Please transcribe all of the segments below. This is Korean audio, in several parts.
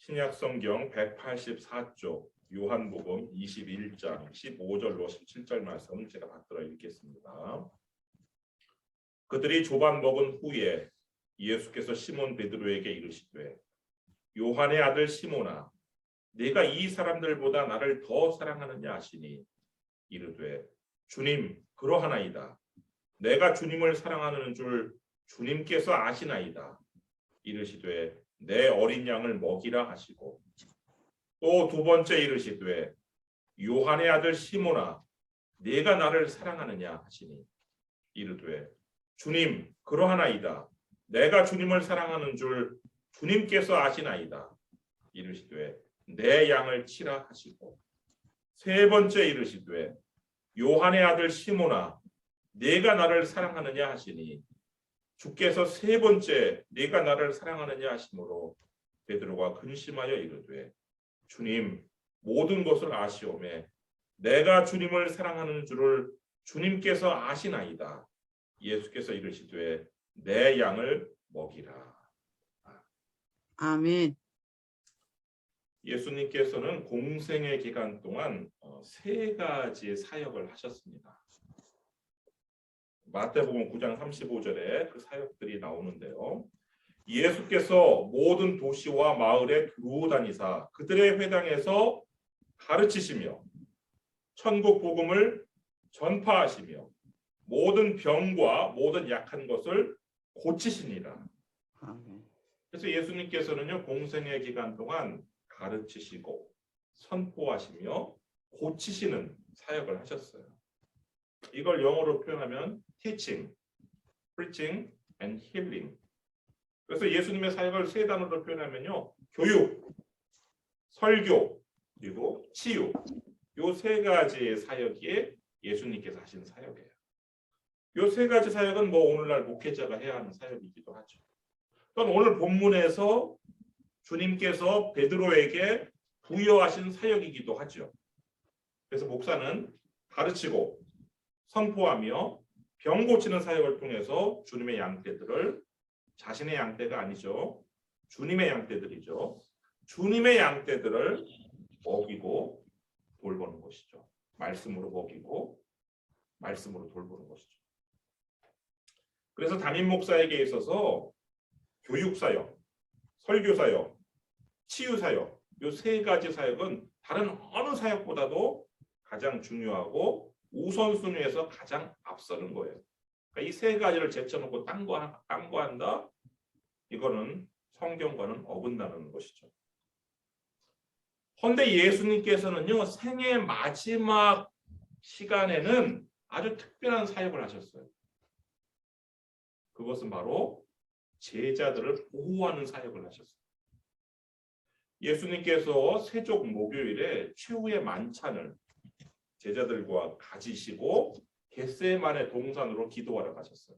신약성경 184쪽 요한복음 21장 15절로 17절 말씀 제가 받들어 읽겠습니다. 그들이 조반 먹은 후에 예수께서 시몬 베드로에게 이르시되 요한의 아들 시몬아 네가 이 사람들보다 나를 더 사랑하느냐 하시니 이르되 주님 그러하나이다. 내가 주님을 사랑하는 줄 주님께서 아시나이다. 이르시되 내 어린 양을 먹이라 하시고 또 두 번째 이르시되 요한의 아들 시몬아 네가 나를 사랑하느냐 하시니 이르되 주님 그러하나이다. 내가 주님을 사랑하는 줄 주님께서 아시나이다. 이르시되 내 양을 치라 하시고 세 번째 이르시되 요한의 아들 시몬아 네가 나를 사랑하느냐 하시니 주께서 세 번째 네가 나를 사랑하느냐 하시므로 베드로가 근심하여 이르되 주님 모든 것을 아시오매 내가 주님을 사랑하는 줄을 주님께서 아시나이다. 예수께서 이르시되 내 양을 먹이라. 아멘. 예수님께서는 공생의 기간 동안 세 가지 사역을 하셨습니다. 마태복음 9장 35절에 그 사역들이 나오는데요. 예수께서 모든 도시와 마을에 두루 다니사 그들의 회당에서 가르치시며 천국 복음을 전파하시며 모든 병과 모든 약한 것을 고치시니라. 그래서 예수님께서는요 공생의 기간 동안 가르치시고 선포하시며 고치시는 사역을 하셨어요. 이걸 영어로 표현하면 teaching, preaching and healing. 그래서 예수님의 사역을 세 단어로 표현하면요 교육, 설교, 그리고 치유. 요 세 가지의 사역이 예수님께서 하신 사역이에요. 요 세 가지 사역은 뭐 오늘날 목회자가 해야 하는 사역이기도 하죠. 또한 오늘 본문에서 주님께서 베드로에게 부여하신 사역이기도 하죠. 그래서 목사는 가르치고 선포하며 병 고치는 사역을 통해서 주님의 양떼들을 자신의 양떼가 아니죠. 주님의 양떼들이죠. 주님의 양떼들을 먹이고 돌보는 것이죠. 말씀으로 먹이고 말씀으로 돌보는 것이죠. 그래서 담임 목사에게 있어서 교육 사역, 설교 사역, 치유 사역 이 세 가지 사역은 다른 어느 사역보다도 가장 중요하고 우선순위에서 가장 앞서는 거예요. 그러니까 이 세 가지를 제쳐놓고 딴 거 한다? 이거는 성경과는 어긋나는 것이죠. 그런데 예수님께서는요 생애 마지막 시간에는 아주 특별한 사역을 하셨어요. 그것은 바로 제자들을 보호하는 사역을 하셨어요. 예수님께서 세족 목요일에 최후의 만찬을 제자들과 가지시고 겟세마네 동산으로 기도하러 가셨어요.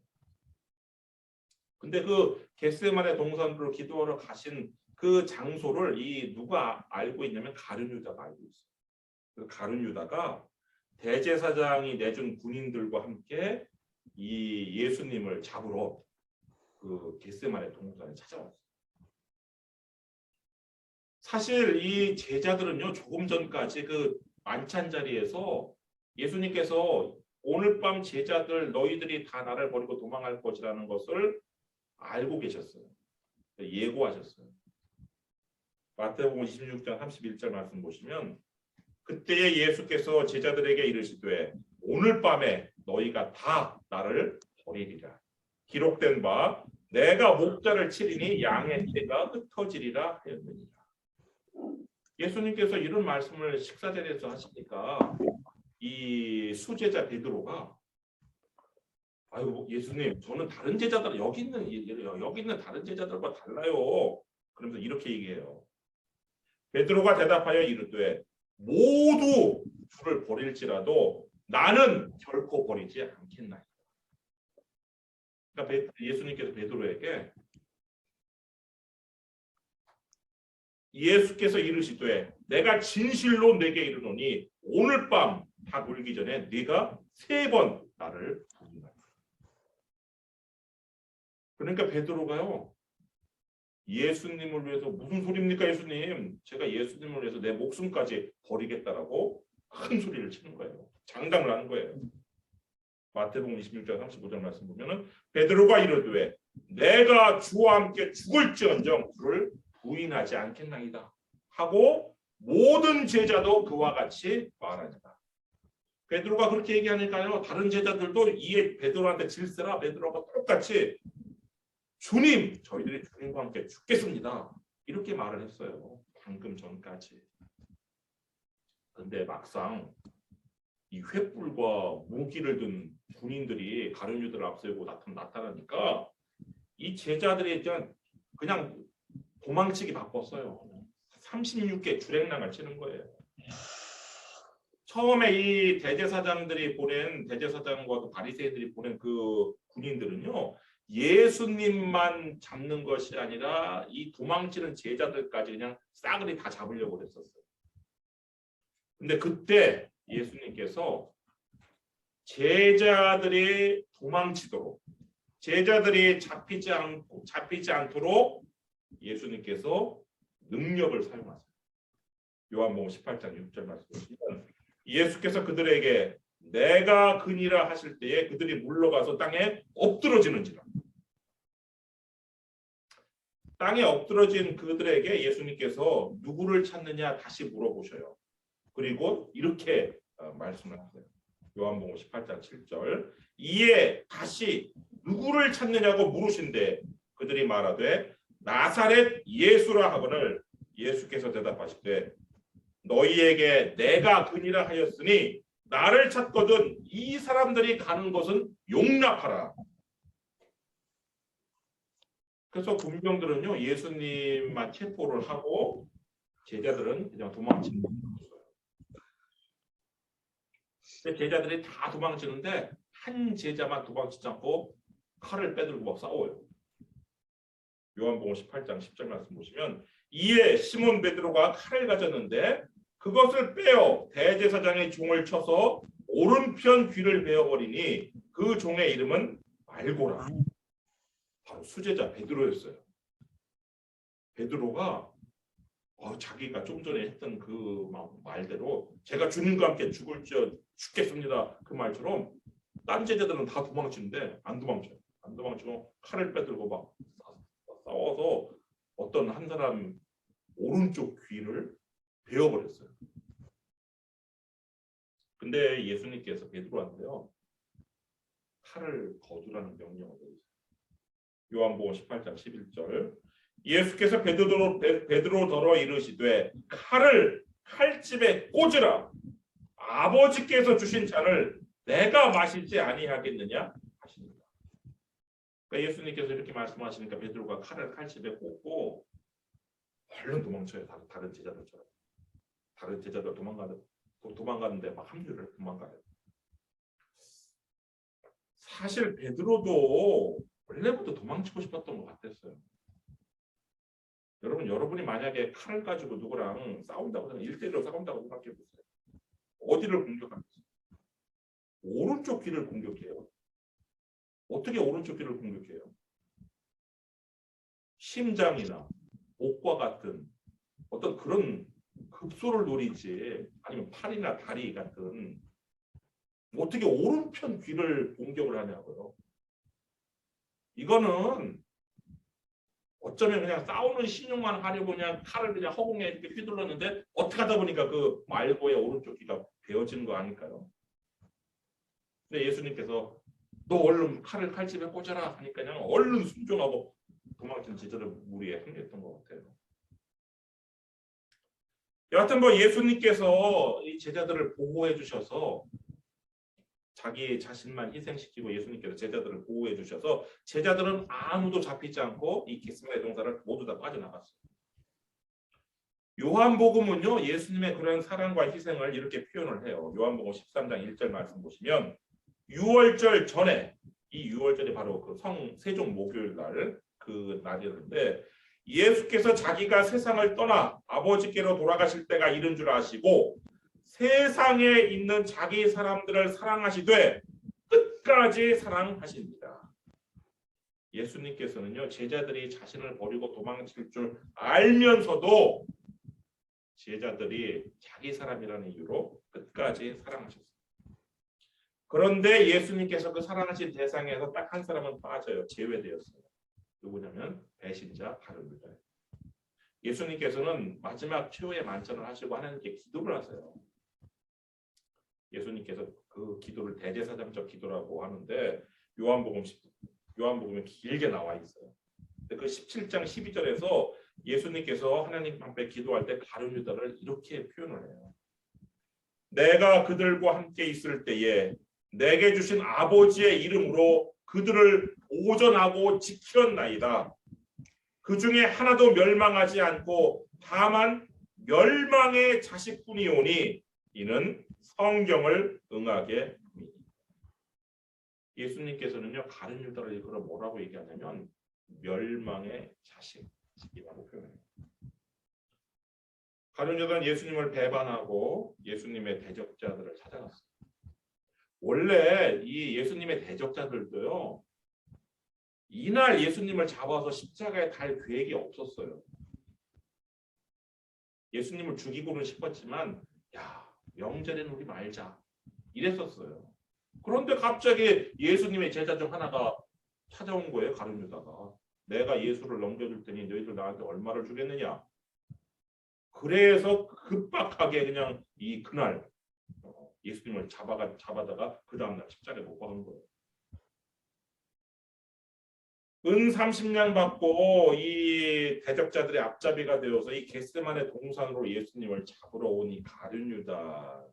근데 그 겟세마네 동산으로 기도하러 가신 그 장소를 누가 알고 있냐면 가룟 유다가 알고 있어요. 그 가룟 유다가 대제사장이 내준 군인들과 함께 이 예수님을 잡으러 그 겟세마네 동산에 찾아왔어요. 사실 이 제자들은요 조금 전까지 그 만찬 자리에서 예수님께서 오늘 밤 제자들 너희들이 다 나를 버리고 도망할 것이라는 것을 알고 계셨어요. 예고하셨어요. 마태복음 26장 31절 말씀 보시면 그때에 예수께서 제자들에게 이르시되 오늘 밤에 너희가 다 나를 버리리라. 기록된 바 내가 목자를 치리니 양의 떼가 흩어지리라 하였느니라. 예수님께서 이런 말씀을 식사 자리에서 하시니까 이 수제자 베드로가 아유 예수님 저는 다른 제자들 여기 있는 다른 제자들과 달라요. 그러면서 이렇게 얘기해요. 베드로가 대답하여 이르되 모두 주를 버릴지라도 나는 결코 버리지 않겠나이다. 그러니까 예수님께서 베드로에게 예수께서 이르시되 내가 진실로 내게 이르노니 오늘 밤 다 놀기 전에 네가 3번 나를 부인하리라. 그러니까 베드로가요 예수님을 위해서 무슨 소리입니까 예수님? 제가 예수님을 위해서 내 목숨까지 버리겠다라고 큰 소리를 치는 거예요. 장담을 하는 거예요. 마태복음 26장 35절 말씀 보면은 베드로가 이르되 내가 주와 함께 죽을지언정 주를 부인하지 않겠나이다 하고 모든 제자도 그와 같이 말하니라. 베드로가 그렇게 얘기하니까요. 다른 제자들도 이에 베드로한테 질세라 베드로가 똑같이 주님 저희들이 주님과 함께 죽겠습니다. 이렇게 말을 했어요. 방금 전까지. 그런데 막상 이 횃불과 무기를 든 군인들이 가룟유다를 앞세우고 나타나니까 이 제자들이 그냥 도망치기 바빴어요. 36개 주랭랑을 치는 거예요. 처음에 이 대제사장과 그 바리새인들이 보낸 그 군인들은요. 예수님만 잡는 것이 아니라 이 도망치는 제자들까지 그냥 싸그리 다 잡으려고 했었어요. 근데 그때 예수님께서 제자들이 도망치도록 제자들이 잡히지 않도록 예수님께서 능력을 사용하세요. 요한복음 18장 6절 말씀 보시면 예수께서 그들에게 내가 그니라 하실 때에 그들이 물러가서 땅에 엎드러지는지라. 땅에 엎드러진 그들에게 예수님께서 누구를 찾느냐 다시 물어보셔요. 그리고 이렇게 말씀을 하세요. 요한복음 18장 7절 이에 다시 누구를 찾느냐고 물으신데 그들이 말하되 나사렛 예수라 하거늘 예수께서 대답하시되 너희에게 내가 그니라 하였으니 나를 찾거든 이 사람들이 가는 곳은 용납하라. 그래서 군병들은요 예수님만 체포를 하고 제자들은 그냥 도망치는 거예요. 근데 제자들이 다 도망치는데 한 제자만 도망치지 않고 칼을 빼들고 막 싸워요. 요한복음 18장 10절 말씀 보시면 이에 시몬 베드로가 칼을 가졌는데 그것을 빼어 대제사장의 종을 쳐서 오른편 귀를 베어버리니 그 종의 이름은 말고라. 바로 수제자 베드로였어요. 베드로가 자기가 좀 전에 했던 그 말대로 제가 주님과 함께 죽겠습니다. 그 말처럼 딴 제자들은 다 도망치는데 안 도망쳐요. 안 도망치고 칼을 빼들고 막 싸워서 어떤 한 사람 오른쪽 귀를 베어버렸어요. 근데 예수님께서 베드로한테요 칼을 거두라는 명령을 내리셨어요. 요한복음 18장 11절 예수께서 베드로더러 이르시되 칼을 칼집에 꽂으라. 아버지께서 주신 잔을 내가 마시지 아니하겠느냐 하십니다. 그러니까 예수님께서 이렇게 말씀하시니까 베드로가 칼을 칼집에 꽂고 얼른 도망쳐요. 다른 제자들처럼. 다른 제자들 도망가는데 막 합류를 도망가요. 사실 베드로도 원래부터 도망치고 싶었던 것 같았어요. 여러분이 만약에 칼을 가지고 누구랑 싸운다고 생각, 1대1로 싸운다고 생각해 보세요. 어디를 공격하겠어요? 오른쪽 귀를 공격해요. 어떻게 오른쪽 귀를 공격해요? 심장이나 목과 같은 어떤 그런 급소를 노리지 아니면 팔이나 다리 같은 어떻게 오른편 귀를 공격을 하냐고요. 이거는 어쩌면 그냥 싸우는 신용만 하려고 그냥 칼을 그냥 허공에 이렇게 휘둘렀는데 어떻게 하다 보니까 그 말고의 오른쪽 귀가 베어지는 거 아닐까요? 근데 예수님께서 너 얼른 칼을 칼집에 꽂아라 하니까 그냥 얼른 순종하고 도망친 제자들 무리에 합류했던 것 같아요. 여하튼 예수님께서 이 제자들을 보호해 주셔서 자기 자신만 희생시키고 예수님께서 제자들을 보호해 주셔서 제자들은 아무도 잡히지 않고 이 겟세마네 동산을 모두 다 빠져나갔어요. 요한복음은요 예수님의 그런 사랑과 희생을 이렇게 표현을 해요. 요한복음 13장 1절 말씀 보시면 유월절 전에 이 유월절이 바로 그 세종 목요일 날 그 날이었는데 예수께서 자기가 세상을 떠나 아버지께로 돌아가실 때가 이른 줄 아시고 세상에 있는 자기 사람들을 사랑하시되 끝까지 사랑하십니다. 예수님께서는요 제자들이 자신을 버리고 도망칠 줄 알면서도 제자들이 자기 사람이라는 이유로 끝까지 사랑하셨어요. 그런데 예수님께서 그 사랑하신 대상에서 딱 한 사람은 빠져요. 제외되었어요. 누구냐면 배신자 가룟 유다예요. 예수님께서는 마지막 최후의 만찬을 하시고 하나님께 기도를 하세요. 예수님께서 그 기도를 대제사장적 기도라고 하는데 요한복음에 길게 나와 있어요. 그 17장 12절에서 예수님께서 하나님 앞에 기도할 때 가룟 유다를 이렇게 표현을 해요. 내가 그들과 함께 있을 때에 내게 주신 아버지의 이름으로 그들을 보존하고 지켰나이다. 그 중에 하나도 멸망하지 않고 다만 멸망의 자식뿐이오니 이는 성경을 응하게 합니다. 예수님께서는요 가룟 유다를 일컬어 뭐라고 얘기하냐면 멸망의 자식이라고 표현해요. 가룟 유다는 예수님을 배반하고 예수님의 대적자들을 찾아갔어요. 원래 이 예수님의 대적자들도요 이날 예수님을 잡아서 십자가에 달 계획이 없었어요. 예수님을 죽이고는 싶었지만 야 명절에는 우리 말자 이랬었어요. 그런데 갑자기 예수님의 제자 중 하나가 찾아온 거예요. 가룟 유다가. 내가 예수를 넘겨줄 테니 너희들 나한테 얼마를 주겠느냐. 그래서 급박하게 그냥 그날 예수님을 잡아다가 그 다음날 십자가에 못 박은 거예요. 은 30냥 받고 이 대적자들의 앞잡이가 되어서 이 겟세마네 동산으로 예수님을 잡으러 온 이 가룟 유다.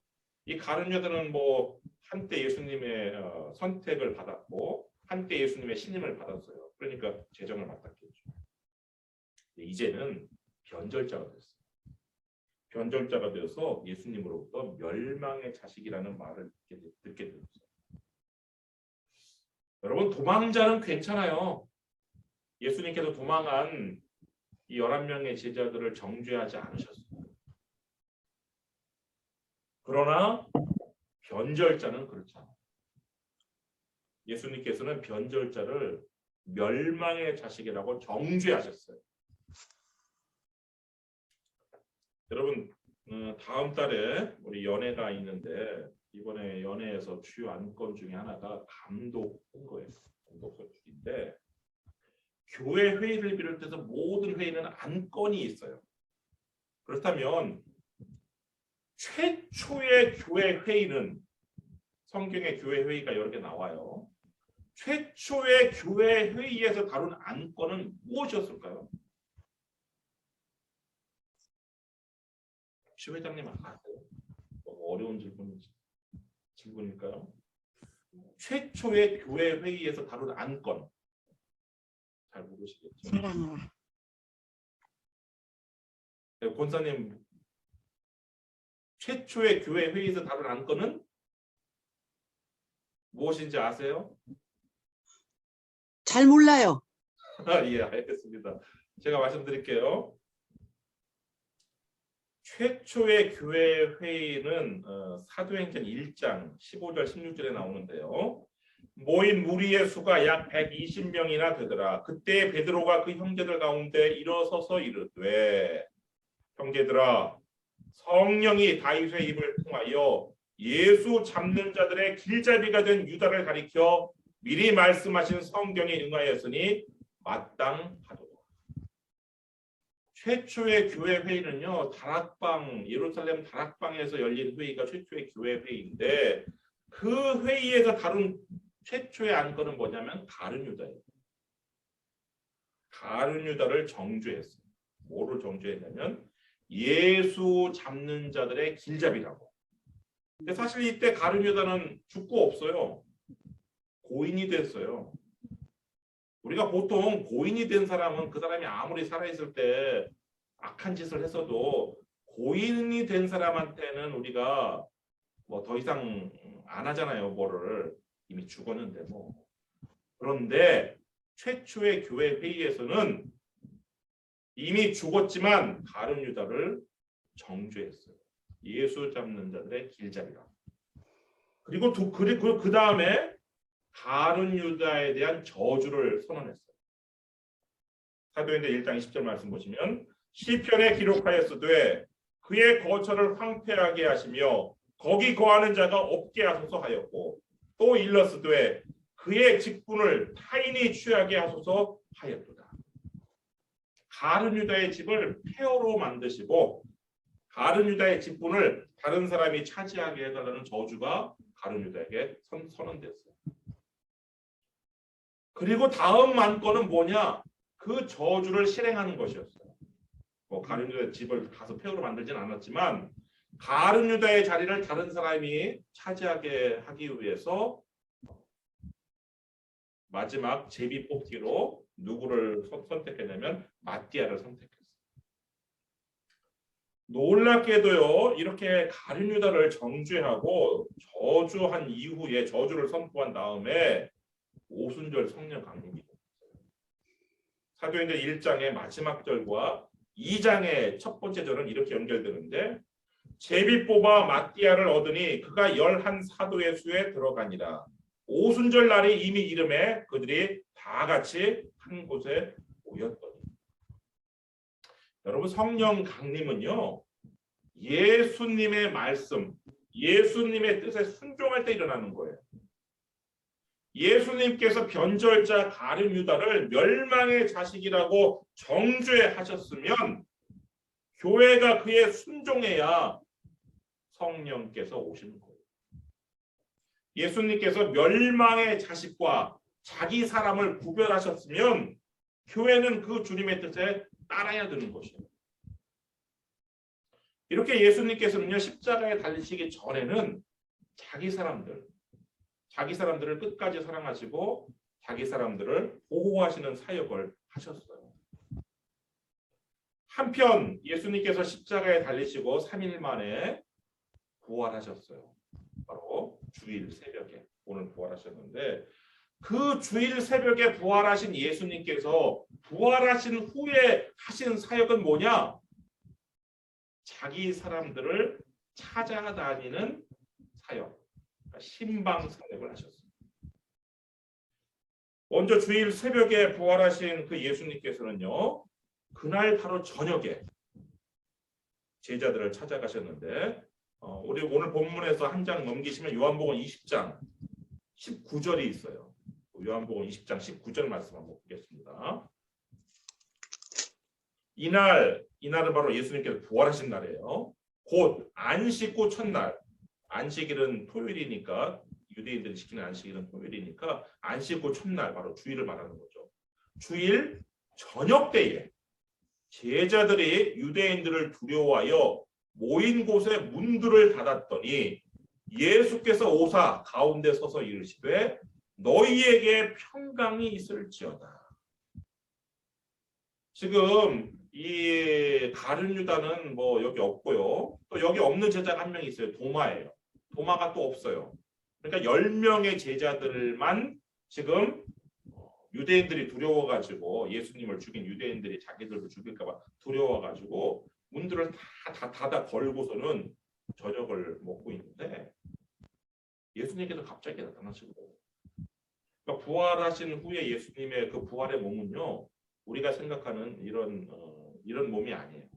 이 가룟 유다는 뭐 한때 예수님의 선택을 받았고 한때 예수님의 신임을 받았어요. 그러니까 재정을 맡았겠죠. 이제는 변절자가 됐어요. 변절자가 되어서 예수님으로부터 멸망의 자식이라는 말을 듣게 되었어요. 여러분 도망자는 괜찮아요. 예수님께서 도망한 이 11명의 제자들을 정죄하지 않으셨어요. 그러나 변절자는 그렇지 않아요. 예수님께서는 변절자를 멸망의 자식이라고 정죄하셨어요. 여러분 다음 달에 우리 연회가 있는데 이번에 연회에서 주요 안건 중에 하나가 감독 선거예요. 감독 선출인데 교회 회의를 비롯해서 모든 회의는 안건이 있어요. 그렇다면 최초의 교회 회의는 성경에 교회 회의가 여러 개 나와요. 최초의 교회 회의에서 다룬 안건은 무엇이었을까요? 혹시 회장님 아세요? 너무 어려운 질문일까요? 최초의 교회 회의에서 다룬 안건 잘 모르시겠죠? 사랑하라. 네, 권사님 최초의 교회 회의에서 다룬 안건은 무엇인지 아세요? 잘 몰라요. 예, 알겠습니다. 제가 말씀드릴게요. 최초의 교회 회의는 사도행전 1장 15절 16절에 나오는데요. 모인 무리의 수가 약 120명이나 되더라. 그때 베드로가 그 형제들 가운데 일어서서 이르되 형제들아 성령이 다윗의 입을 통하여 예수 잡는 자들의 길잡이가 된 유다를 가리켜 미리 말씀하신 성경에 응하였으니 마땅하도다. 최초의 교회 회의는요 다락방 예루살렘 다락방에서 열린 회의가 최초의 교회 회의인데 그 회의에서 다룬 최초의 안건은 뭐냐면 가룟 유다예요. 가룟 유다를 정죄했어요. 뭐를 정죄했냐면 예수 잡는 자들의 길잡이라고. 근데 사실 이때 가룟 유다는 죽고 없어요. 고인이 됐어요. 우리가 보통 고인이 된 사람은 그 사람이 아무리 살아있을 때 악한 짓을 했어도 고인이 된 사람한테는 우리가 뭐 더 이상 안 하잖아요. 뭐를 이미 죽었는데 뭐. 그런데 최초의 교회 회의에서는 이미 죽었지만 가룟 유다를 정죄했어요. 예수 잡는 자들의 길잡이라. 그리고 그 다음에 가룟 유다에 대한 저주를 선언했어요. 사도행전 1장 20절 말씀 보시면 시편에 기록하였으되 그의 거처를 황폐하게 하시며 거기 거하는 자가 없게 하소서 하였고 또 일렀으되 그의 직분을 타인이 취하게 하소서 하였도다. 가룟 유다의 집을 폐허로 만드시고 가룟 유다의 직분을 다른 사람이 차지하게 해달라는 저주가 가룟 유다에게 선언됐어요. 그리고 다음 만건은 뭐냐? 그 저주를 실행하는 것이었어요. 뭐 가룟 유다의 집을 가서 폐허로 만들지는 않았지만 가룟 유다의 자리를 다른 사람이 차지하게 하기 위해서 마지막 제비 뽑기로 누구를 선택했냐면 마띠아를 선택했어요. 놀랍게도요, 이렇게 가룟 유다를 정죄하고 저주한 이후에 저주를 선포한 다음에 오순절 성령 강림이 있어요. 사도행전 1장의 마지막 절과 2장의 첫 번째 절은 이렇게 연결되는데 제비 뽑아 마띠아를 얻으니 그가 11 사도의 수에 들어가니라. 오순절 날이 이미 이름에 그들이 다 같이 한 곳에 모였더니. 여러분, 성령 강림은요, 예수님의 말씀, 예수님의 뜻에 순종할 때 일어나는 거예요. 예수님께서 변절자 가룟 유다를 멸망의 자식이라고 정죄하셨으면 교회가 그에 순종해야 성령께서 오시는 거예요. 예수님께서 멸망의 자식과 자기 사람을 구별하셨으면 교회는 그 주님의 뜻에 따라야 되는 것이에요. 이렇게 예수님께서는요, 십자가에 달리시기 전에는 자기 사람들을 끝까지 사랑하시고 자기 사람들을 보호하시는 사역을 하셨어요. 한편 예수님께서 십자가에 달리시고 3일 만에 부활하셨어요. 바로 주일 새벽에 오늘 부활하셨는데 그 주일 새벽에 부활하신 예수님께서 부활하신 후에 하신 사역은 뭐냐? 자기 사람들을 찾아다니는 사역, 신방 사역을 하셨습니다. 먼저 주일 새벽에 부활하신 그 예수님께서는요, 그날 바로 저녁에 제자들을 찾아가셨는데 우리 오늘 본문에서 한 장 넘기시면 요한복음 20장 19절이 있어요. 요한복음 20장 19절 말씀 한번 보겠습니다. 이날은 바로 예수님께서 부활하신 날이에요. 곧 안식 후 첫날, 안식일은 토요일이니까 유대인들이 지키는 안식일은 토요일이니까 안식 후 첫날 바로 주일을 말하는 거죠. 주일 저녁 때에 제자들이 유대인들을 두려워하여 모인 곳에 문들을 닫았더니 예수께서 오사 가운데 서서 이르시되 너희에게 평강이 있을지어다. 지금 이 가룟 유다는 뭐 여기 없고요. 또 여기 없는 제자가 한 명 있어요. 도마예요. 도마가 또 없어요. 그러니까 10명의 제자들만 지금 유대인들이 두려워가지고 예수님을 죽인 유대인들이 자기들도 죽일까봐 두려워가지고 문들을 다 닫아 걸고서는 저녁을 먹고 있는데 예수님께서 갑자기 나타나시고, 그러니까 부활하신 후에 예수님의 그 부활의 몸은요, 우리가 생각하는 이런 몸이 아니에요.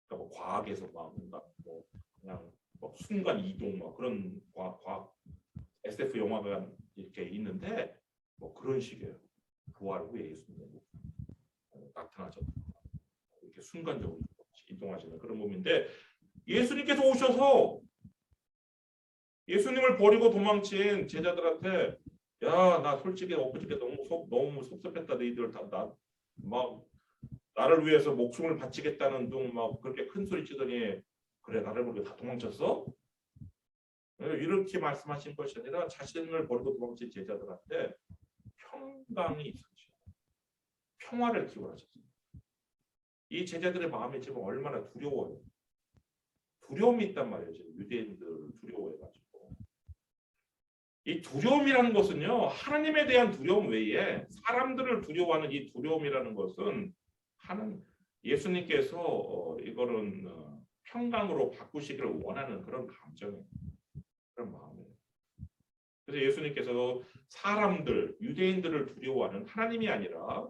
그러니까 뭐 과학에서 막 뭔가 뭐 그냥 뭐 순간 이동 막 그런 과학 SF 영화가 이렇게 있는데 뭐 그런 식이에요. 부활 후에 예수님이 나타나죠. 이렇게 순간적으로 이동하시는 그런 몸인데 예수님께서 오셔서 예수님을 버리고 도망친 제자들한테 야, 나 솔직히 엊그저께 너무 섭섭했다. 너희들 막 나를 위해서 목숨을 바치겠다는 둥 막 그렇게 큰 소리 치더니 그래 나를 버리고 다 도망쳤어? 이렇게 말씀하신 것이 아니라 자신을 버리고 도망친 제자들한테 평강이 있으시고 평화를 기원하셨어요. 이 제자들의 마음이 지금 얼마나 두려워요. 두려움이 있단 말이에요. 지금 유대인들을 두려워해가지고. 이 두려움이라는 것은요, 하나님에 대한 두려움 외에 사람들을 두려워하는 이 두려움이라는 것은 예수님께서 이거는 평강으로 바꾸시기를 원하는 그런 감정이에요. 그런 마음이에요. 그래서 예수님께서 사람들, 유대인들을 두려워하는 하나님이 아니라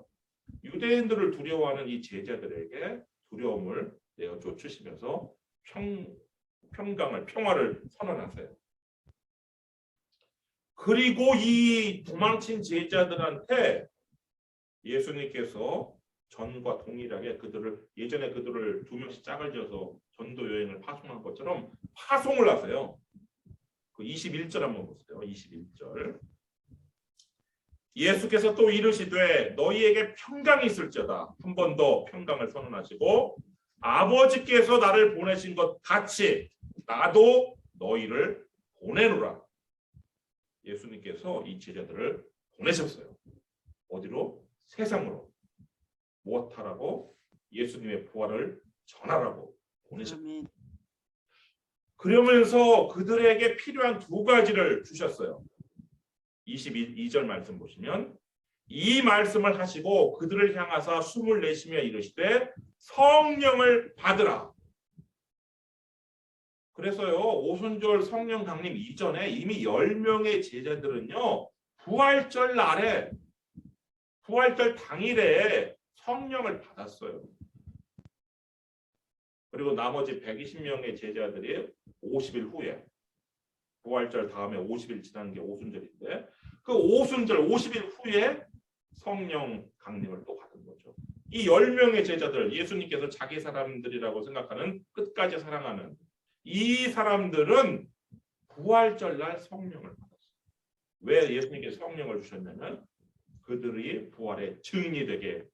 유대인들을 두려워하는 이 제자들에게 두려움을 내어 쫓으시면서 평화를 선언하세요. 그리고 이 도망친 제자들한테 예수님께서 전과 동일하게 예전에 그들을 2명씩 짝을 지어서 전도 여행을 파송한 것처럼 파송을 하세요. 그 21절 한번 보세요. 21절. 예수께서 또 이르시되 너희에게 평강이 있을지어다. 한 번 더 평강을 선언하시고 아버지께서 나를 보내신 것 같이 나도 너희를 보내노라. 예수님께서 이 제자들을 보내셨어요. 어디로? 세상으로. 무엇하라고? 예수님의 부활을 전하라고 보내셨어요. 그러면서 그들에게 필요한 2가지를 주셨어요. 22절 말씀 보시면 이 말씀을 하시고 그들을 향하사 숨을 내쉬며 이르시되 성령을 받으라. 그래서요, 오순절 성령 강림 이전에 이미 10명의 제자들은요, 부활절 날에, 부활절 당일에 성령을 받았어요. 그리고 나머지 120명의 제자들이 50일 후에, 부활절 다음에 50일 지난 게 오순절인데, 그 오순절 50일 후에 성령 강림을 또 받은 거죠. 이 10명의 제자들, 예수님께서 자기 사람들이라고 생각하는, 끝까지 사랑하는 이 사람들은 부활절 날 성령을 받았어요. 왜 예수님께 성령을 주셨냐면 그들이 부활의 증인이 되게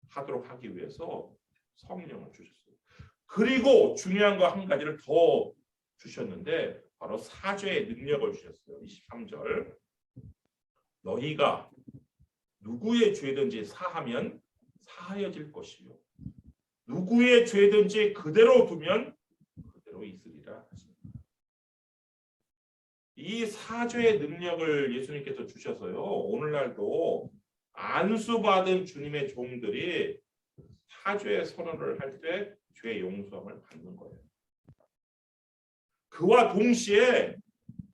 하도록 하기 위해서 성령을 주셨어요. 그리고 중요한 거 한 가지를 더 주셨는데 바로 사죄의 능력을 주셨어요. 23절. 너희가 누구의 죄든지 사하면 사하여질 것이요 누구의 죄든지 그대로 두면 그대로 있으리라 하십니다. 이 사죄의 능력을 예수님께서 주셔서요, 오늘날도 안수받은 주님의 종들이 사죄의 선언을 할 때 죄 용서함을 받는 거예요. 그와 동시에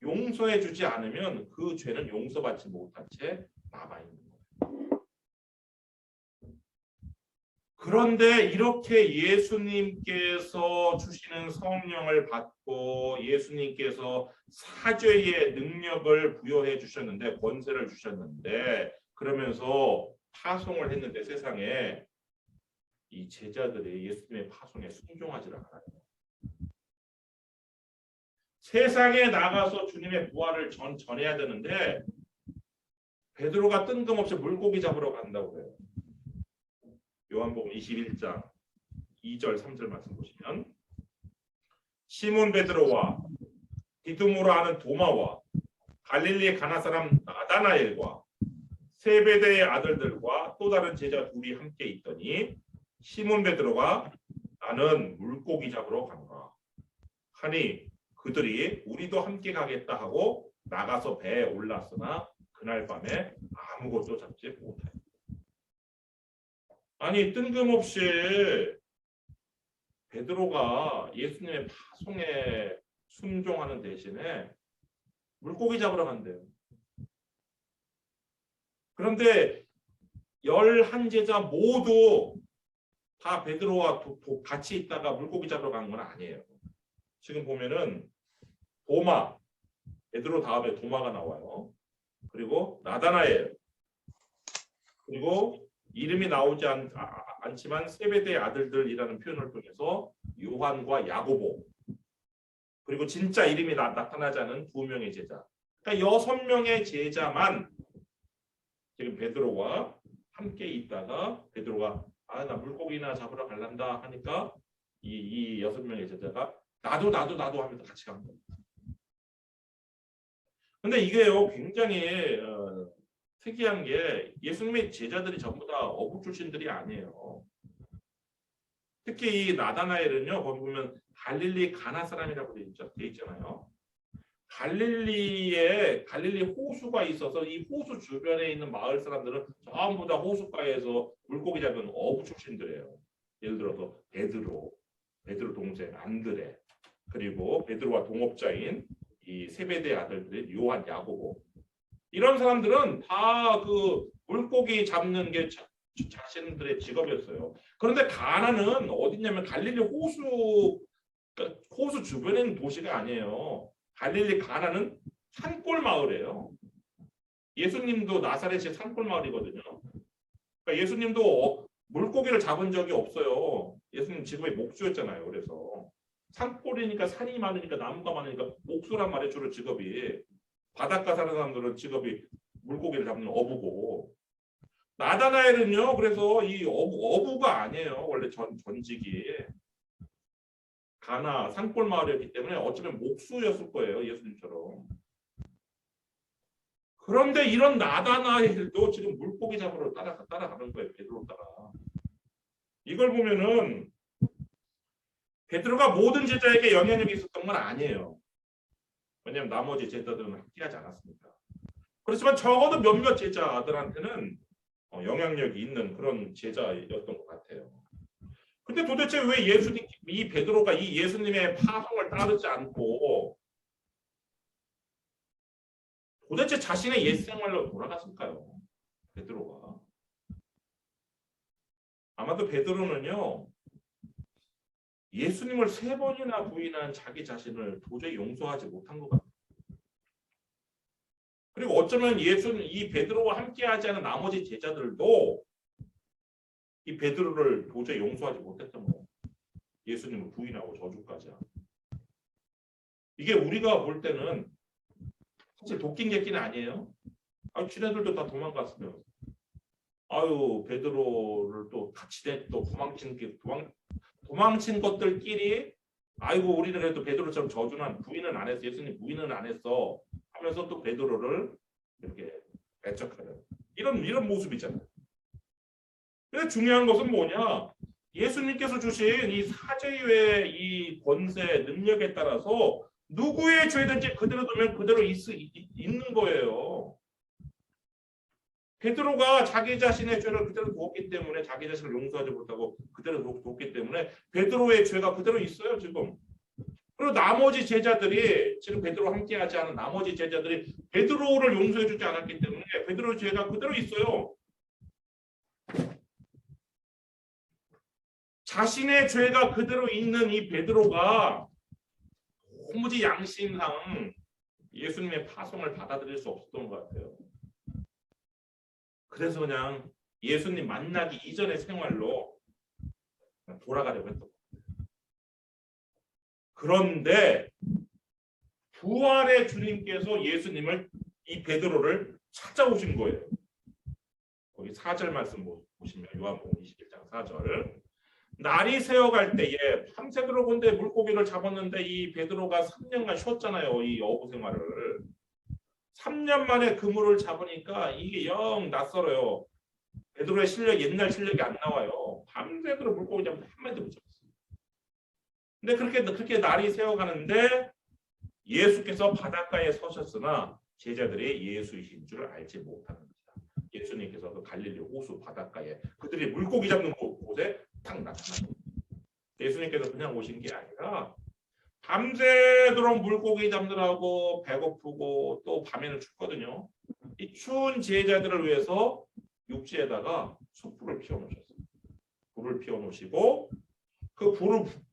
용서해 주지 않으면 그 죄는 용서받지 못한 채 남아있는 거예요. 그런데 이렇게 예수님께서 주시는 성령을 받고 예수님께서 사죄의 능력을 부여해 주셨는데, 권세를 주셨는데, 그러면서 파송을 했는데 세상에 이 제자들이 예수님의 파송에 순종하지 않아요. 세상에 나가서 주님의 부활을 전해야 되는데 베드로가 뜬금없이 물고기 잡으러 간다고 해요. 요한복음 21장 2절 3절 말씀 보시면 시몬 베드로와 디두모라 하는 도마와 갈릴리 가나 사람 나다나엘과 세베대의 아들들과 또 다른 제자 둘이 함께 있더니 시몬 베드로가 나는 물고기 잡으러 간다 하니 그들이 우리도 함께 가겠다 하고 나가서 배에 올랐으나 그날 밤에 아무것도 잡지 못하였다. 아니 뜬금없이 베드로가 예수님의 파송에 순종하는 대신에 물고기 잡으러 간대요. 그런데 11제자 모두 다 베드로와 같이 있다가 물고기 잡으러 간 건 아니에요. 지금 보면은 도마, 베드로 다음에 도마가 나와요. 그리고 나다나엘, 그리고 이름이 나오지 않지만 세베대의 아들들이라는 표현을 통해서 요한과 야고보, 그리고 진짜 이름이 나타나지 않은 2명의 제자. 그러니까 6명의 제자만 지금 베드로와 함께 있다가 베드로가 나 물고기나 잡으러 갈란다 하니까 이 6명의 제자가 나도 하면서 같이 간 겁니다. 근데 이게요 굉장히 특이한 게 예수님의 제자들이 전부 다 어부 출신들이 아니에요. 특히 이 나다나엘은요 거기 보면 갈릴리 가나 사람이라고 돼 있잖아요. 갈릴리 호수가 있어서 이 호수 주변에 있는 마을 사람들은 전부 다 호수가에서 물고기 잡은 어부 출신들이에요. 예를 들어서 베드로 동생 안드레, 그리고 베드로와 동업자인 이 세베대 아들들의 요한, 야고보, 이런 사람들은 다 그 물고기 잡는 게 자신들의 직업이었어요. 그런데 가나는 어디냐면 갈릴리 호수 주변에 있는 도시가 아니에요. 갈릴리 가나는 산골 마을이에요. 예수님도 나사렛이 산골 마을이거든요. 그러니까 예수님도 물고기를 잡은 적이 없어요. 예수님 직업이 목수였잖아요. 그래서 산골이니까 산이 많으니까 나무가 많으니까 목수란 말이에요. 주로 직업이. 바닷가 사는 사람들은 직업이 물고기를 잡는 어부고. 나다나엘은요. 그래서 이 어부가 아니에요. 원래 전직이. 가나 산골 마을이었기 때문에 어쩌면 목수였을 거예요. 예수님처럼. 그런데 이런 나다나엘도 지금 물고기 잡으러 따라가는 거예요. 베드로 따라. 이걸 보면은 베드로가 모든 제자에게 영향력이 있었던 건 아니에요. 왜냐하면 나머지 제자들은 함께하지 않았습니다. 그렇지만 적어도 몇몇 제자들한테는 영향력이 있는 그런 제자였던 것 같아요. 근데 도대체 왜 이 베드로가 이 예수님의 파송을 따르지 않고 도대체 자신의 옛 생활로 돌아갔을까요? 베드로가. 아마도 베드로는요. 예수님을 3번이나 부인한 자기 자신을 도저히 용서하지 못한 것 같아요. 그리고 어쩌면 이 베드로와 함께하지 않은 나머지 제자들도 이 베드로를 도저히 용서하지 못했던 거예요. 예수님을 부인하고 저주까지 하고. 이게 우리가 볼 때는 사실 도끼 객기는 아니에요. 지네들도 다 도망갔으면. 베드로를 또 같이 또 도망친 것들끼리 우리는 그래도 베드로처럼 저주는 부인은 안 했어. 예수님 부인은 안 했어. 하면서 또 베드로를 이렇게 배척하는 이런 모습이잖아요. 근데 중요한 것은 뭐냐? 예수님께서 주신 이 사제의 이 권세, 능력에 따라서 누구의 죄든지 그대로 두면 그대로 있는 거예요. 베드로가 자기 자신의 죄를 그대로 두었기 때문에 자기 자신을 용서하지 못하고 그대로 두었기 때문에 베드로의 죄가 그대로 있어요. 지금. 그리고 나머지 제자들이 지금 베드로와 함께하지 않은 나머지 제자들이 베드로를 용서해주지 않았기 때문에 베드로의 죄가 그대로 있어요. 자신의 죄가 그대로 있는 이 베드로가 도무지 양심상 예수님의 파송을 받아들일 수 없었던 것 같아요. 그래서 그냥 예수님 만나기 이전의 생활로 돌아가려고 했던 거예요. 그런데 부활의 주님께서 예수님을 이 베드로를 찾아오신 거예요. 거기 4절 말씀 보시면 요한복음 21장 4절. 날이 새어갈 때에 밤새도록 근데 물고기를 잡았는데 이 베드로가 3년간 쉬었잖아요. 이 어부 생활을. 3년 만에 그물을 잡으니까 이게 영 낯설어요. 베드로의 실력 옛날 실력이 안 나와요. 밤새도록 물고기 잡는데 한 마리도 못 잡았어요. 근데 그렇게 날이 새어가는데 예수께서 바닷가에 서셨으나 제자들이 예수이신 줄 알지 못하는 것이다. 예수님께서도 갈릴리 호수 바닷가에 그들이 물고기 잡는 곳에 딱 나타나요. 예수님께서 그냥 오신 게 아니라 밤새도록 물고기 잡느라고 배고프고 또 밤에는 춥거든요. 이 추운 제자들을 위해서 육지에다가 숯불을 피워놓으셨어요. 불을 피워놓으시고 그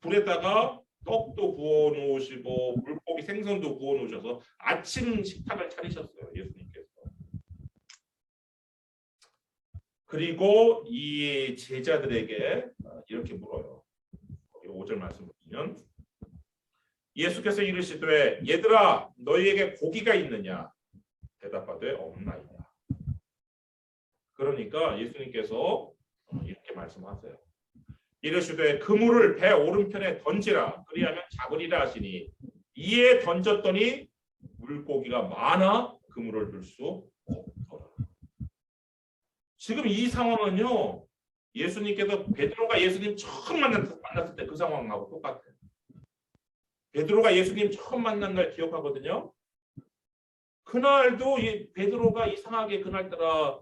불에다가 떡도 구워놓으시고 물고기 생선도 구워놓으셔서 아침 식탁을 차리셨어요. 예수님께서. 그리고 이 제자들에게 이렇게 물어요. 5절 말씀 보시면 예수께서 이르시되 얘들아 너희에게 고기가 있느냐? 대답하되 없나이다. 그러니까 예수님께서 이렇게 말씀하세요. 이르시되 그물을 배 오른편에 던지라 그리하면 잡으리라 하시니 이에 던졌더니 물고기가 많아 그물을 들 수 없더라. 지금 이 상황은요. 예수님께서 베드로가 예수님 처음 만났을 때 그 상황하고 똑같아요. 베드로가 예수님 처음 만난 날 기억하거든요. 그날도 베드로가 이상하게 그날따라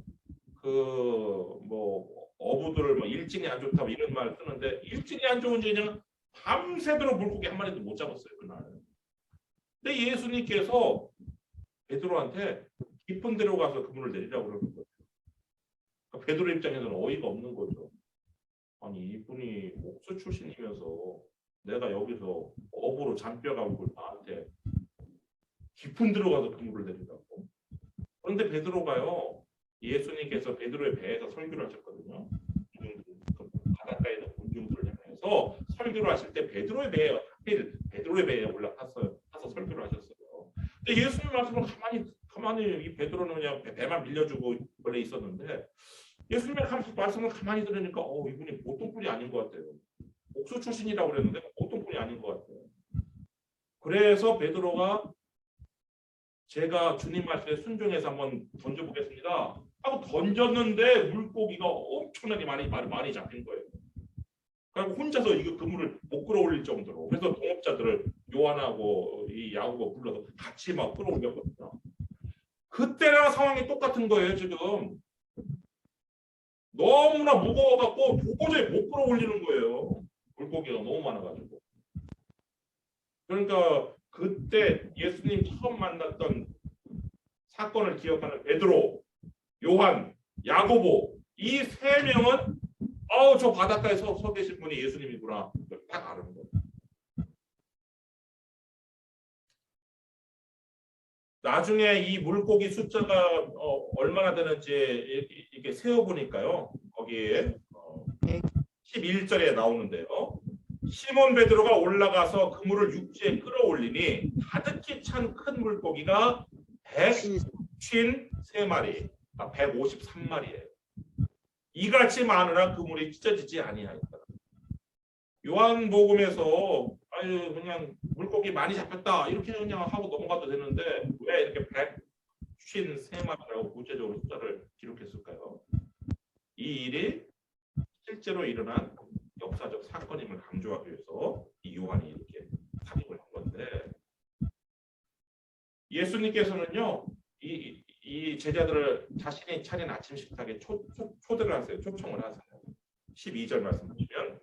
어부들을 일진이 안 좋다 이런 말 쓰는데 일진이 안 좋은지 그냥 밤새도록 물고기 한 마리도 못 잡았어요 그날. 근데 예수님께서 베드로한테 깊은 데로 가서 그물을 내리라고 그러는 거예요. 그러니까 베드로 입장에서는 어이가 없는 거죠. 아니 이분이 목수 출신이면서 내가 여기서 업으로 잔뼈가 오고 나한테 깊은 들어가서 그물을 내린다고. 그런데 베드로가요. 예수님께서 베드로의 배에서 설교를 하셨거든요. 바닷가에 있는 군중들을 향해서 설교를 하실 때 베드로의 배에 하필 베드로의 배에 올라타서 설교를 하셨어요. 근데 예수님 말씀은 가만히 이 베드로는 그냥 배만 밀려주고 원래 있었는데 예수님의 말씀을 가만히 들으니까 이분이 보통 분이 아닌 것 같아요. 목수 출신이라고 그랬는데 보통 분이 아닌 것 같아요. 그래서 베드로가 제가 주님 말씀에 순종해서 한번 던져보겠습니다 하고 던졌는데 물고기가 엄청나게 많이 잡힌 거예요. 그리고 혼자서 이거 그물을 못 끌어올릴 정도로. 그래서 동업자들을 요한하고 이 야고보 불러서 같이 막 끌어올렸거든요. 그때랑 상황이 똑같은 거예요. 지금 너무나 무거워갖고 도저히 못 끌어올리는 거예요. 물고기가 너무 많아가지고. 그러니까 그때 예수님 처음 만났던 사건을 기억하는 베드로, 요한, 야고보 이 세 명은 저 바닷가에 서 계신 분이 예수님이구나 딱 아는 거예요. 나중에 이 물고기 숫자가 얼마나 되는지 이렇게 세어보니까요. 거기에 11절에 나오는데요. 시몬 베드로가 올라가서 그물을 육지에 끌어올리니 가득히 찬 큰 물고기가 153마리, 153마리예요. 이같이 많으나 그물이 찢어지지 아니하였다. 요한복음에서 그냥 물고기 많이 잡혔다 이렇게 그냥 하고 넘어가도 되는데 왜 이렇게 153마리라고 구체적으로 숫자를 기록했을까요? 이 일이 실제로 일어난 역사적 사건임을 강조하기 위해서 이 요한이 이렇게 삽입을 한 건데 예수님께서는요 이 제자들을 자신이 차린 아침 식탁에 초대를 하세요. 초청을 하세요. 12절 말씀 보시면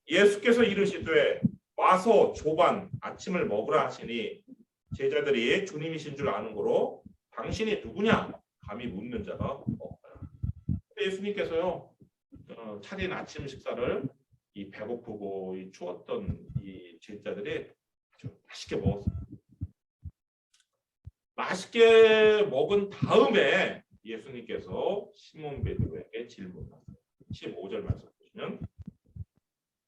예수께서 이르시되 와서 조반 아침을 먹으라 하시니 제자들이 주님이신 줄 아는 거로 당신이 누구냐 감히 묻는 자가 없다. 예수님께서요 차린 아침 식사를 이 배고프고 이 추웠던 이 제자들이 아주 맛있게 먹었습니다. 맛있게 먹은 다음에 예수님께서 시몬 베드로에게 질문하세요. 15절 말씀 보시면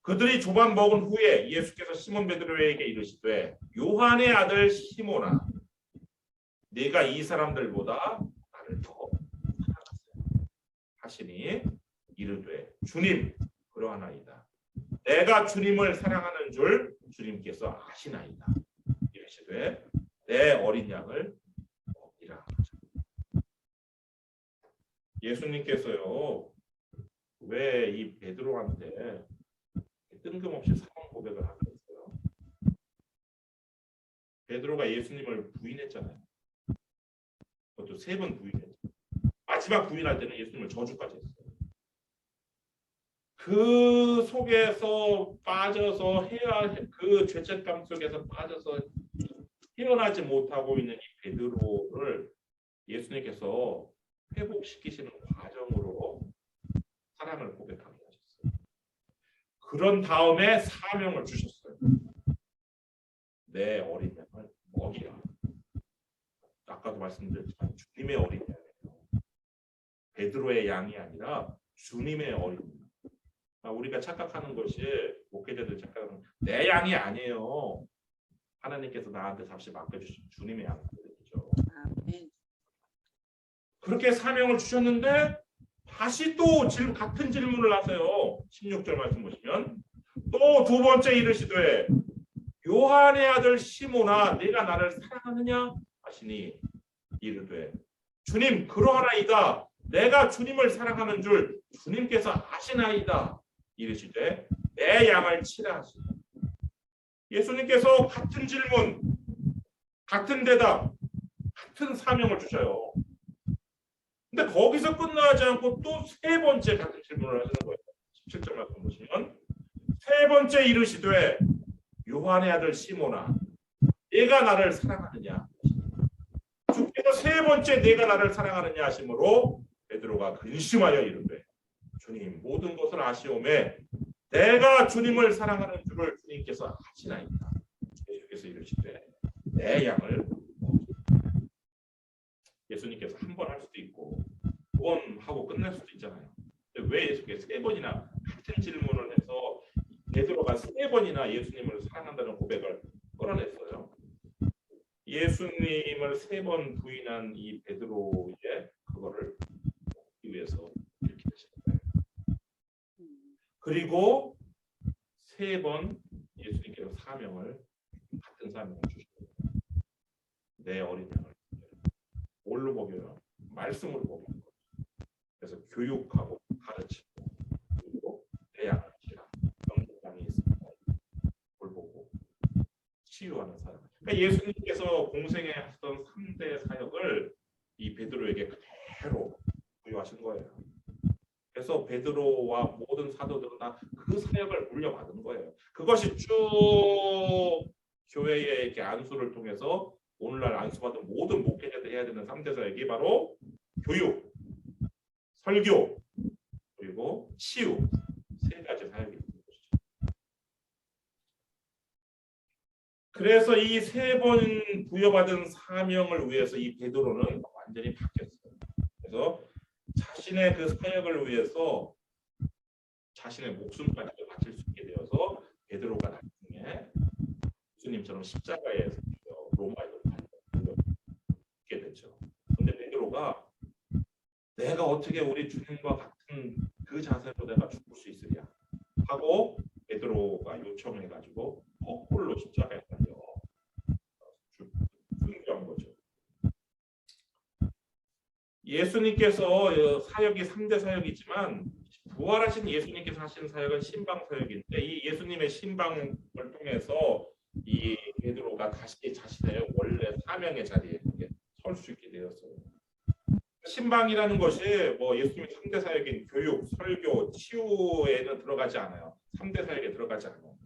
그들이 조반 먹은 후에 예수께서 시몬 베드로에게 이르시되 요한의 아들 시몬아 네가 이 사람들보다 나를 더 사랑하세요 하시니 이르되 주님 그러하나이다. 내가 주님을 사랑하는 줄 주님께서 아시나이다. 이르시되 내 어린 양을 먹이라. 예수님께서요 왜 이 베드로한테 뜬금없이 사랑 고백을 하셨어요? 베드로가 예수님을 부인했잖아요. 그것도 3번 부인했죠. 마지막 부인할 때는 예수님을 저주까지 했어요. 그 속에서 빠져서 그 죄책감 속에서 빠져서 헤어나지 못하고 있는 이 베드로를 예수님께서 회복시키시는 과정으로 사랑을 고백하게 하셨어요. 그런 다음에 사명을 주셨어요. 내 어린 양을 먹이라. 아까도 말씀드렸지만 주님의 어린 양이에요. 베드로의 양이 아니라 주님의 어린 양. 우리가 착각하는 것이 목회자들 착각하는 내 양이 아니에요. 하나님께서 나한테 값이 맡겨주신 주님의 양들이죠. 그렇게 사명을 주셨는데 다시 또 같은 질문을 하세요. 16절 말씀 보시면 또 두 번째 이르시되 요한의 아들 시몬아 네가 나를 사랑하느냐 하시니 이르되 주님 그러하나이다. 내가 주님을 사랑하는 줄 주님께서 아시나이다. 이르시되 내 양을 치라 하시니 예수님께서 같은 질문, 같은 대답, 같은 사명을 주셔요. 근데 거기서 끝나지 않고 또 3번째 같은 질문을 하시는 거예요. 17절 말씀 보시면 3번째 이르시되 요한의 아들 시몬아 네가 나를 사랑하느냐 주께서 3번째 네가 나를 사랑하느냐 하심으로 베드로가 베드로가 근심하여 이르되 주님 모든 것을 아시오매 내가 주님을 사랑하는 줄을 주님께서 아시나이다. 예수께서 이르시되 내 양을 예수님께서 한 번 할 수도 있고 두 번 하고 끝낼 수도 있잖아요. 왜 예수께서 세 번이나 같은 질문을 해서 베드로가 세 번이나 예수님을 사랑한다는 고백을 끌어냈어요? 예수님을 세 번 부인한 이 베드로의 그거를 먹기 위해서 이렇게 하시는 거예요. 그리고 세 번 예수님께서 사명을 같은 사명을 주시는 거예요. 내 어린 양을 뭘로 먹여요? 말씀으로 먹여요. 그래서 교육하고 가르치고 그리고 내 양을 치라. 영장이 있습니다. 그걸 보고 치유하는 사람. 그러니까 예수님께서 공생에 하셨던 3대 사역을 이 베드로에게 그대로 부여하신 거예요. 그래서 베드로와 모든 사도들은 다 그 사역을 물려받은 거예요. 그것이 쭉 교회의 이렇게 안수를 통해서 오늘날 안수받은 모든 목회자들이 해야 되는 3대 사역이 바로 교육, 설교, 그리고 치유 세 가지 사역이 있는 것이죠. 그래서 이 세 번 부여받은 사명을 위해서 이 베드로는 완전히 바뀌었어요. 그래서 자신의 그 사역을 위해서 자신의 목숨까지 바칠 수 있게 되어서 베드로가 나중에 예수님처럼 십자가에 로마에도 달려게 됐죠. 그런데 베드로가 내가 어떻게 우리 주님과 같은 그 자세로 내가 죽을 수 있으랴 하고 베드로가 요청해가지고 거꾸로 십자가에 달려 순교한 거죠. 예수님께서 사역이 3대 사역이지만 부활하신 예수님께서 하시는 사역은 신방 사역인데 이 예수님의 신방을 통해서 이 베드로가 다시 자신의 원래 사명의 자리에 설 수 있게 되었어요. 신방이라는 것이 뭐 예수님의 3대 사역인 교육, 설교, 치유에는 들어가지 않아요. 3대 사역에 들어가지 않아요.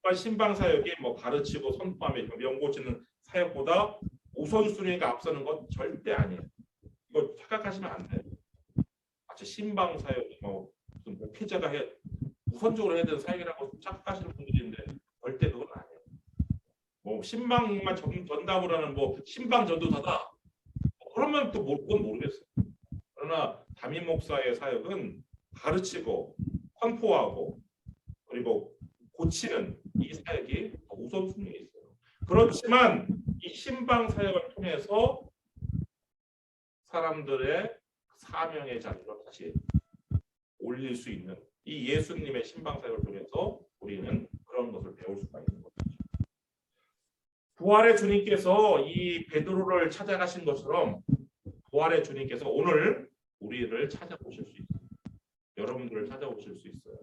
그러니까 신방 사역이 뭐 가르치고 선포하며 명고치는 사역보다 우선순위가 앞서는 건 절대 아니에요. 이거 착각하시면 안 돼요. 마치 신방 사역이 뭐 무슨 목회자가 우선적으로 해야 되는 사역이라고 착각하시는 분들이 있는데 절대 그건 아니에요. 뭐 신방만 전담을 하는 뭐 신방 전도사다. 그러면 또 그건 모르겠어요. 그러나 담임 목사의 사역은 가르치고 선포하고 그리고 고치는 이 사역이 우선순위에 있어요. 그렇지만 이 신방 사역을 통해서 사람들의 사명의 자리로 다시 올릴 수 있는 이 예수님의 신방 사역을 통해서 우리는 그런 것을 배울 수가 있는 거죠. 부활의 주님께서 이 베드로를 찾아가신 것처럼 부활의 주님께서 오늘 우리를 찾아오실 수 있어요. 여러분들을 찾아오실 수 있어요.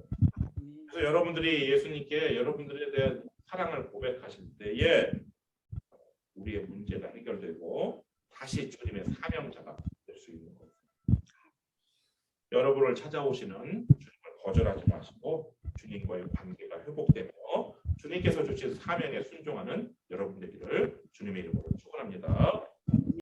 그래서 여러분들이 예수님께 여러분들에 대한 사랑을 고백하실 때에 우리의 문제가 해결되고 다시 주님의 사명자가 될 수 있는 거예요. 여러분을 찾아오시는 주님을 거절하지 마시고 주님과의 관계가 회복되며 주님께서 주신 사명에 순종하는